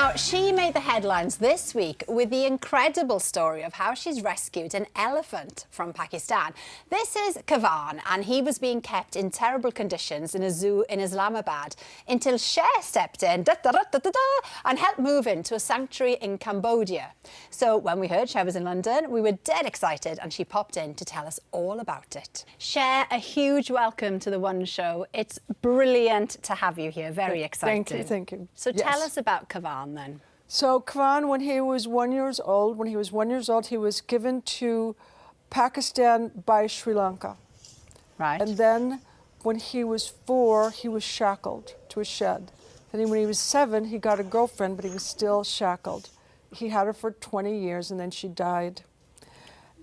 Now, she made the headlines this week with the incredible story of how she's rescued an elephant from Pakistan. This is Kavon, and he was being kept in terrible conditions in a zoo in Islamabad until Cher stepped in and helped move him to a sanctuary in Cambodia. So when we heard Cher was in London, we were dead excited, and she popped in to tell us all about it. Cher, a huge welcome to The One Show. It's brilliant to have you here. Very excited. Thank you, thank you. So tell us about Kavon then. So Kavon, when he was 1 year old, he was given to Pakistan by Sri Lanka. Right. And then when he was 4, he was shackled to a shed. Then when he was 7, he got a girlfriend, but he was still shackled. He had her for 20 years, and then she died.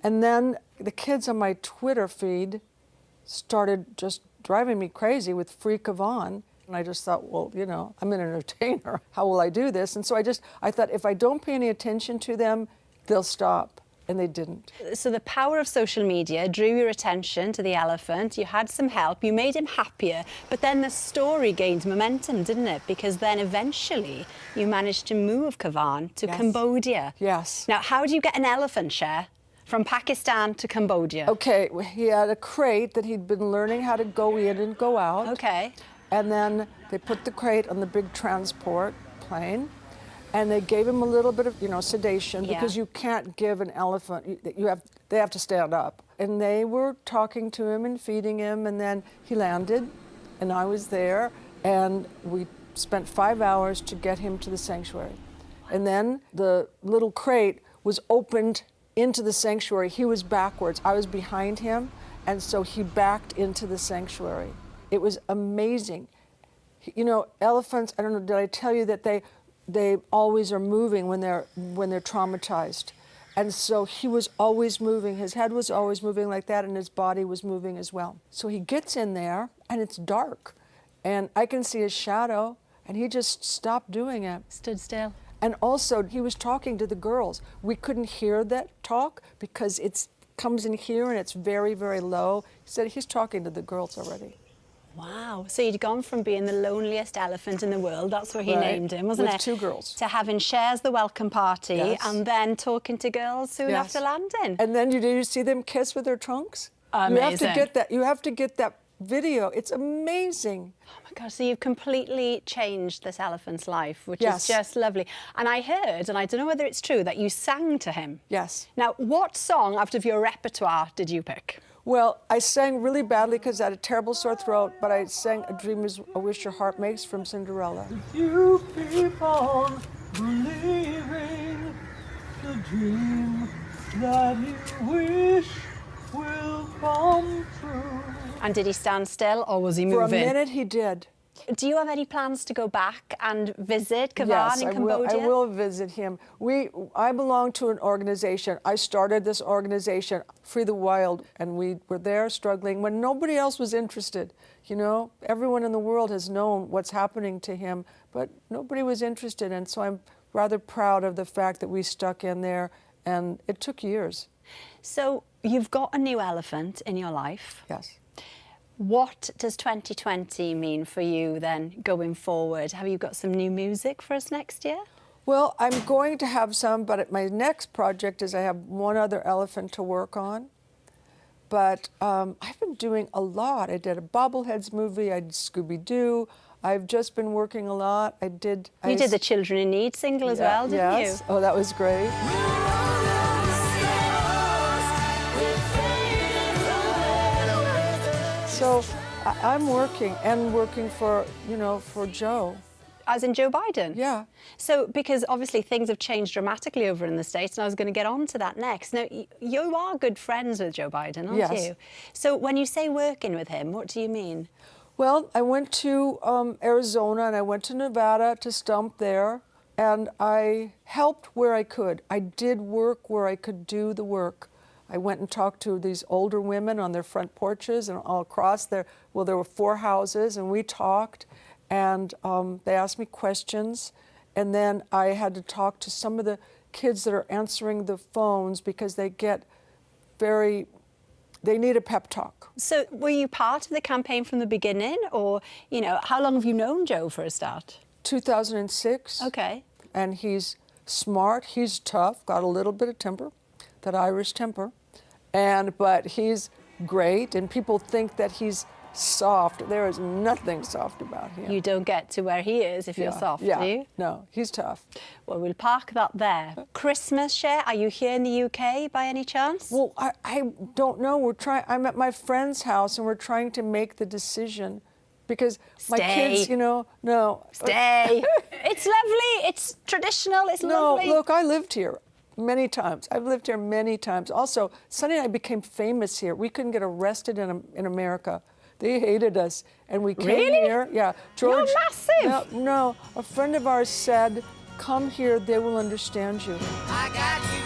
And then the kids on my Twitter feed started just driving me crazy with Free Kavon. And I just thought, well, you know, I'm an entertainer. How will I do this? And so I thought, if I don't pay any attention to them, they'll stop. And they didn't. So the power of social media drew your attention to the elephant. You had some help. You made him happier. But then the story gained momentum, didn't it? Because then eventually you managed to move Kavon to Cambodia. Yes. Now, how do you get an elephant, Cher, from Pakistan to Cambodia? Okay, he had a crate that he'd been learning how to go in and go out. Okay. And then they put the crate on the big transport plane, and they gave him a little bit of, you know, sedation, because you can't give an elephant, they have to stand up. And they were talking to him and feeding him, and then he landed, and I was there, and we spent 5 hours to get him to the sanctuary. And then the little crate was opened into the sanctuary. He was backwards. I was behind him, and so he backed into the sanctuary. It was amazing. You know, elephants, I don't know, did I tell you that they always are moving when they're traumatized? And so he was always moving. His head was always moving like that, and his body was moving as well. So he gets in there, and it's dark, and I can see his shadow, and he just stopped doing it. Stood still. And also, he was talking to the girls. We couldn't hear that talk because it comes in here, and it's very, very low. He said he's talking to the girls already. Wow. So you'd gone from being the loneliest elephant in the world, that's what he named him, wasn't it? With 2 girls. To having Cher's the welcome party, and then talking to girls soon after landing. And then did you see them kiss with their trunks? Amazing. You have to get that. You have to get that video. It's amazing. Oh my gosh, so you've completely changed this elephant's life, which is just lovely. And I heard, and I don't know whether it's true, that you sang to him. Yes. Now, what song out of your repertoire did you pick? Well, I sang really badly because I had a terrible sore throat, but I sang A Dream Is a Wish Your Heart Makes from Cinderella. You keep on believing the dream that you wish will come true. And did he stand still, or was he moving? For a minute, he did. Do you have any plans to go back and visit Kavon in Cambodia? Yes, I will visit him. I belong to an organization. I started this organization, Free the Wild, and we were there struggling when nobody else was interested. You know, everyone in the world has known what's happening to him, but nobody was interested, and so I'm rather proud of the fact that we stuck in there, and it took years. So you've got a new elephant in your life. Yes. What does 2020 mean for you then, going forward? Have you got some new music for us next year? Well, I'm going to have some, but my next project is I have one other elephant to work on. But I've been doing a lot. I did a Bobbleheads movie, I did Scooby-Doo. I've just been working a lot. You did the Children in Need single as well, didn't you? Oh, that was great. So I'm working for, you know, for Joe. As in Joe Biden? Yeah. So, because obviously things have changed dramatically over in the States, and I was going to get on to that next. Now, you are good friends with Joe Biden, aren't you? So when you say working with him, what do you mean? Well, I went to Arizona and I went to Nevada to stump there, and I helped where I could. I did work where I could do the work. I went and talked to these older women on their front porches and all across there. Well, there were 4 houses, and we talked, and they asked me questions, and then I had to talk to some of the kids that are answering the phones because they need a pep talk. So were you part of the campaign from the beginning, or, you know, how long have you known Joe for a start? 2006. Okay. and he's smart, he's tough, got a little bit of temper, that Irish temper, but he's great, and people think that he's soft. There is nothing soft about him. You don't get to where he is if you're soft, do you? No, he's tough. Well, we'll park that there. Christmas, Cher, are you here in the UK by any chance? Well, I don't know. I'm at my friend's house, and we're trying to make the decision because my kids, no. Stay. It's lovely. It's traditional. It's lovely. No, look, I lived here many times. I've lived here many times. Also, Sonny and I became famous here. We couldn't get arrested in America. They hated us, and we came here. Yeah, George. You're massive. No, a friend of ours said, "Come here, they will understand you." I got you,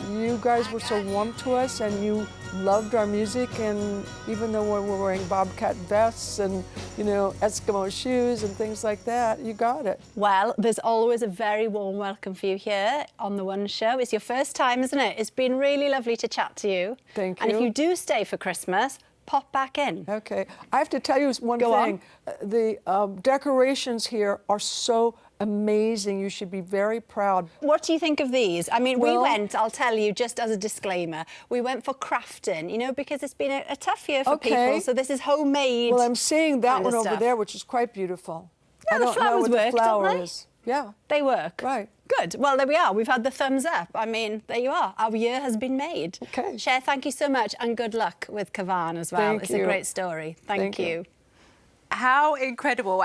babe. You guys were so warm to us, and you loved our music, and even though we were wearing bobcat vests and, Eskimo shoes and things like that, you got it. Well, there's always a very warm welcome for you here on The One Show. It's your first time, isn't it? It's been really lovely to chat to you. Thank And you. if you do stay for Christmas, pop back in. Okay. I have to tell you one thing. The decorations here are so amazing. You should be very proud. What do you think of these? I mean, we Well- went, I'll tell you, just as a disclaimer, we went for crafting, because it's been a tough year for Okay. people. So this is homemade. Well, I'm seeing that kind of one over stuff. there, which is quite beautiful. Yeah, I the don't know flowers what work, the don't flower they? is. Yeah. They work. Right. Good. Well, there we are. We've had the thumbs up. I mean, there you are. Our year has been made. Okay. Cher, thank you so much, and good luck with Kavon as well. Thank It's you. a great story. Thank you. How incredible.